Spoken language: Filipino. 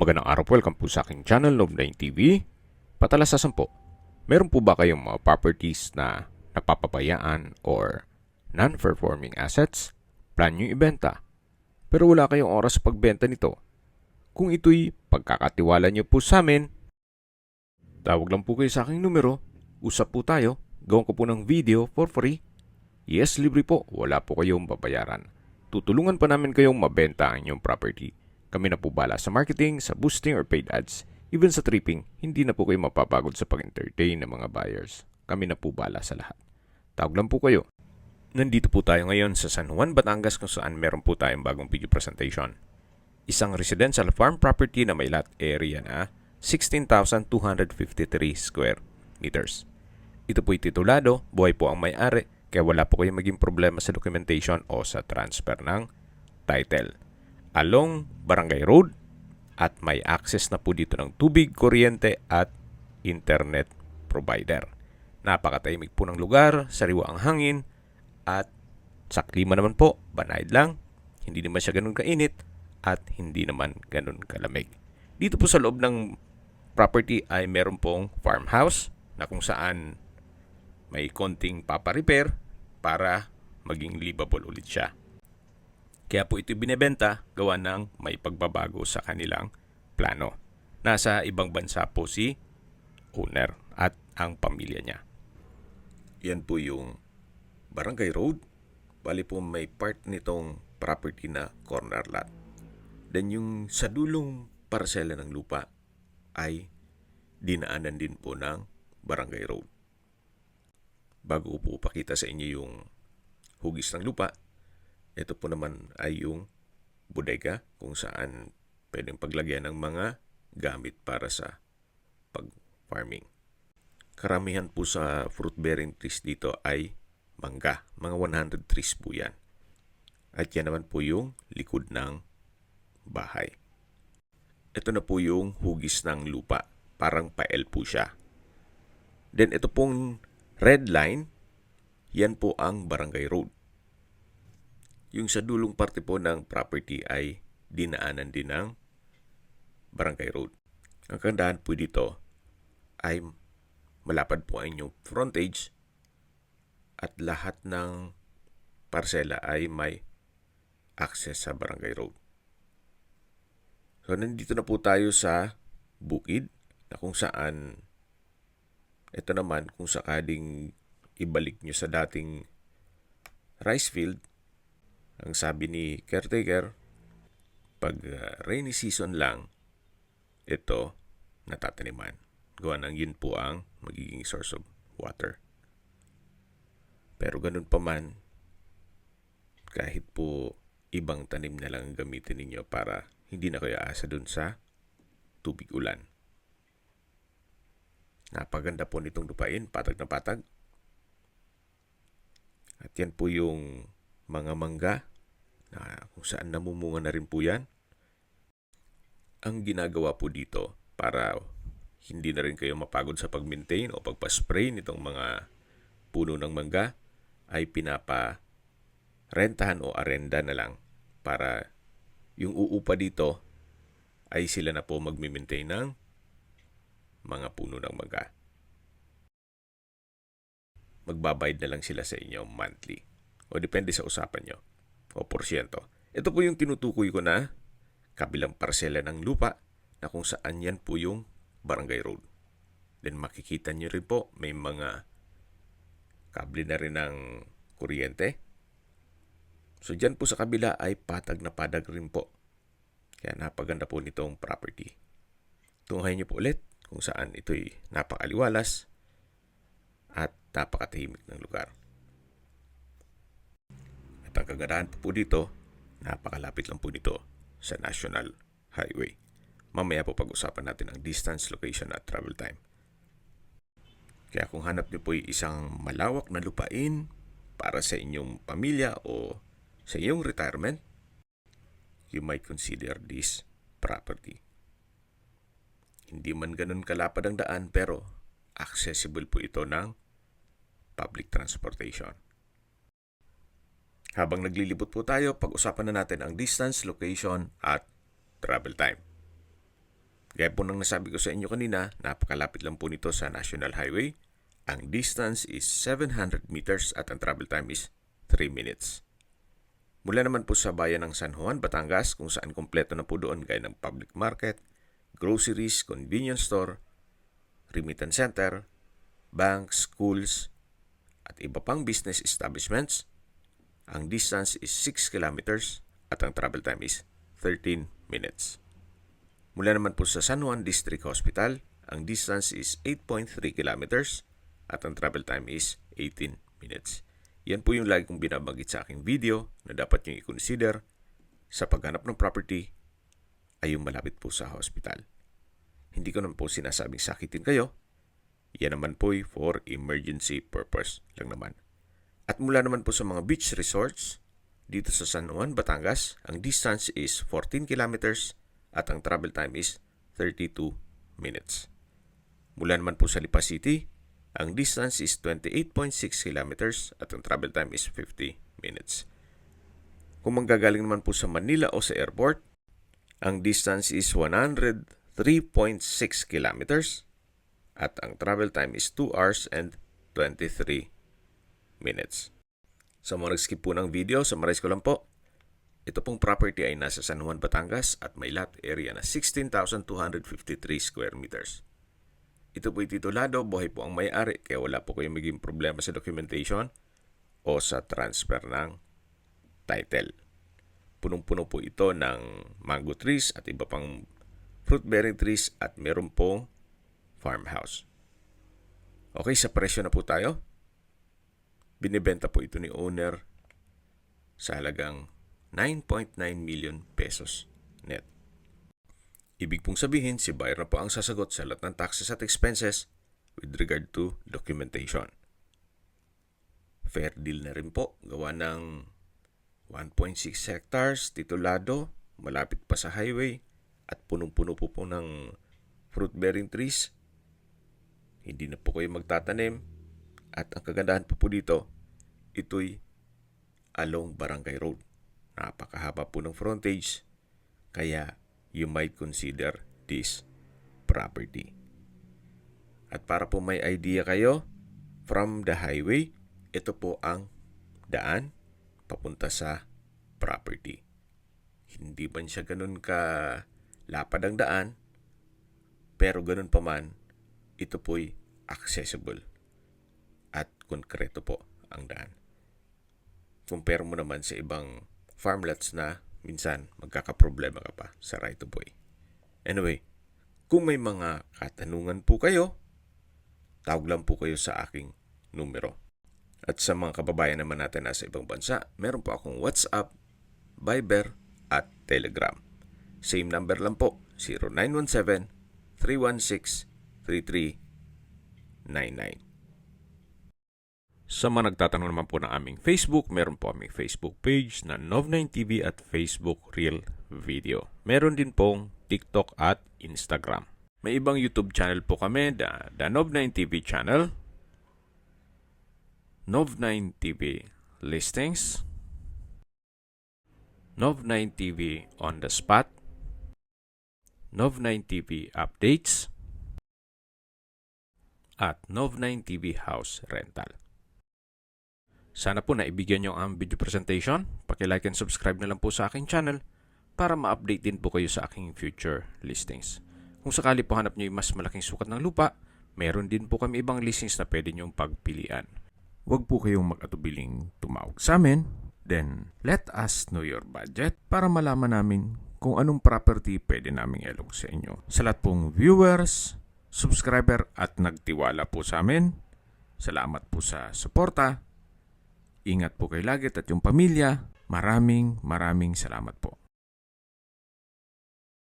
Magandang araw po, welcome po sa aking channel, Love9 TV. Patalasasan po, meron po ba kayong mga properties na napapabayaan or non-performing assets? Plan nyo ibenta, pero wala kayong oras sa pagbenta nito. Kung ito'y pagkakatiwala nyo po sa amin, tawag lang po kayo sa aking numero, usap po tayo, gawin ko po ng video for free. Yes, libre po, wala po kayong babayaran. Tutulungan pa namin kayong mabenta ang inyong property. Kami na po bala sa marketing, sa boosting or paid ads, even sa tripping, hindi na po kayo mapapagod sa pag-entertain ng mga buyers. Kami na po bala sa lahat. Tawag lang po kayo. Nandito po tayo ngayon sa San Juan, Batangas kung saan meron po tayong bagong video presentation. Isang residential farm property na may lot area na 16,253 square meters. Ito po'y titulado, buhay po ang may-ari, kaya wala po kayong maging problema sa documentation o sa transfer ng title. Along Barangay Road at may access na po dito ng tubig, kuryente at internet provider. Napakatahimik po ng lugar, sariwa ang hangin at sa klima naman po, banayad lang, hindi naman siya ganun kainit at hindi naman ganun kalamig. Dito po sa loob ng property ay meron pong farmhouse na kung saan may konting paparepair para maging livable ulit siya. Kaya po ito binebenta gawa ng may pagbabago sa kanilang plano. Nasa ibang bansa po si owner at ang pamilya niya. Yan po yung Barangay Road. Bali po may part nitong property na corner lot. Then yung sa dulong parsela ng lupa ay dinaanan din po ng Barangay Road. Bago po pakita sa inyo yung hugis ng lupa, ito po naman ay yung bodega kung saan pwedeng paglagyan ng mga gamit para sa pag-farming. Karamihan po sa fruit-bearing trees dito ay mangga. Mga 100 trees po yan. At yan naman po yung likod ng bahay. Ito na po yung hugis ng lupa. Parang pael po siya. Then ito pong red line, yan po ang Barangay Road. Yung sa dulong parte po ng property ay dinaanan din ng Barangay Road. Ang kagandahan po dito ay malapad po ang inyong frontage at lahat ng parsela ay may access sa Barangay Road. So nandito na po tayo sa bukid na kung saan ito naman kung sakaling ibalik nyo sa dating rice field, ang sabi ni caretaker, pag rainy season lang, ito natataniman. Gawa ng yun po ang magiging source of water. Pero ganun pa man, kahit po ibang tanim na lang ang gamitin ninyo para hindi na kayo asa dun sa tubig ulan. Napaganda po nitong lupain, patag na patag. At yan po yung mga mangga na kung saan namumunga na rin po yan. Ang ginagawa po dito para hindi na rin kayo mapagod sa pag-maintain o pagpa-spray nitong mga puno ng mangga ay pinapa-rentahan o arenda na lang para yung uupa dito ay sila na po mag-maintain ng mga puno ng mangga. Magbabayad na lang sila sa inyo monthly o depende sa usapan nyo o porsyento. Ito po yung tinutukoy ko na kabilang parsela ng lupa na kung saan yan po yung Barangay Road. Then makikita nyo rin po may mga kable na rin ng kuryente. So dyan po sa kabila ay patag na padag rin po. Kaya napaganda po nitong property. Tunghayin nyo po ulit kung saan ito'y napakaliwalas at napakatahimik ng lugar. At ang kagandahan po dito, napakalapit lang po dito sa National Highway. Mamaya po pag-usapan natin ang distance, location at travel time. Kaya kung hanap niyo po isang malawak na lupain para sa inyong pamilya o sa iyong retirement, you might consider this property. Hindi man ganun kalapad ang daan pero accessible po ito ng public transportation. Habang naglilibot po tayo, pag-usapan na natin ang distance, location, at travel time. Gaya po nang nasabi ko sa inyo kanina, napakalapit lang po nito sa National Highway. Ang distance is 700 meters at ang travel time is 3 minutes. Mula naman po sa bayan ng San Juan, Batangas, kung saan kompleto na po doon gaya ng public market, groceries, convenience store, remittance center, banks, schools, at iba pang business establishments. Ang distance is 6 kilometers at ang travel time is 13 minutes. Mula naman po sa San Juan District Hospital, ang distance is 8.3 kilometers at ang travel time is 18 minutes. Yan po yung lagi kong binabanggit sa aking video na dapat nyo i-consider sa paghanap ng property ay yung malapit po sa hospital. Hindi ko naman po sinasabing sakitin kayo. Yan naman po for emergency purpose lang naman. At mula naman po sa mga beach resorts, dito sa San Juan, Batangas, ang distance is 14 kilometers at ang travel time is 32 minutes. Mula naman po sa Lipa City, ang distance is 28.6 kilometers at ang travel time is 50 minutes. Kung manggagaling naman po sa Manila o sa airport, ang distance is 103.6 kilometers at ang travel time is 2 hours and 23 minutes. Sa mga nag-skip po ng video, summarize ko lang po. Ito pong property ay nasa San Juan, Batangas at may lot area na 16,253 square meters. Ito po'y titulado, buhay po ang may-ari, kaya wala po kayong maging problema sa documentation o sa transfer ng title. Punong-puno po ito ng mango trees at iba pang fruit-bearing trees at meron pong farmhouse. Okay, sa presyo na po tayo. Binibenta po ito ni owner sa halagang 9.9 million pesos net. Ibig pong sabihin, si buyer na po ang sasagot sa lahat ng taxes at expenses with regard to documentation. Fair deal na rin po, gawa ng 1.6 hectares, titulado, malapit pa sa highway, at punong-puno po ng fruit-bearing trees. Hindi na po kayo magtatanim. At ang kagandahan po dito, ito'y along Barangay Road. Napakahaba po ng frontage, kaya you might consider this property. At para po may idea kayo, from the highway, ito po ang daan papunta sa property. Hindi man siya ganun ka lapad ang daan, pero ganun pa man, ito po'y accessible at konkreto po ang daan. Compare mo naman sa ibang farmlots na minsan magkakaproblema ka pa sa right of way. Anyway, kung may mga katanungan po kayo, tawag lang po kayo sa aking numero. At sa mga kababayan naman natin nasa ibang bansa, meron po akong WhatsApp, Viber, at Telegram. Same number lang po, 0917-316-3399. Sa mga nagtatanong naman po ng aming Facebook, meron po aming Facebook page na Nov9TV at Facebook Real Video. Meron din pong TikTok at Instagram. May ibang YouTube channel po kami, the Nov9TV channel, Nov9TV Listings, Nov9TV On The Spot, Nov9TV Updates, at Nov9TV House Rental. Sana po naibigyan nyo ang video presentation. Paki-like and subscribe na lang po sa aking channel para ma-update din po kayo sa aking future listings. Kung sakali po hanap nyo yung mas malaking sukat ng lupa, meron din po kami ibang listings na pwede nyong pagpilian. Huwag po kayong mag-atubiling tumawag sa amin. Then, let us know your budget para malaman namin kung anong property pwede naming ilog sa inyo. Sa lahat pong viewers, subscriber at nagtiwala po sa amin, salamat po sa suporta. Ingat po kayo lagi at yung pamilya. Maraming salamat po.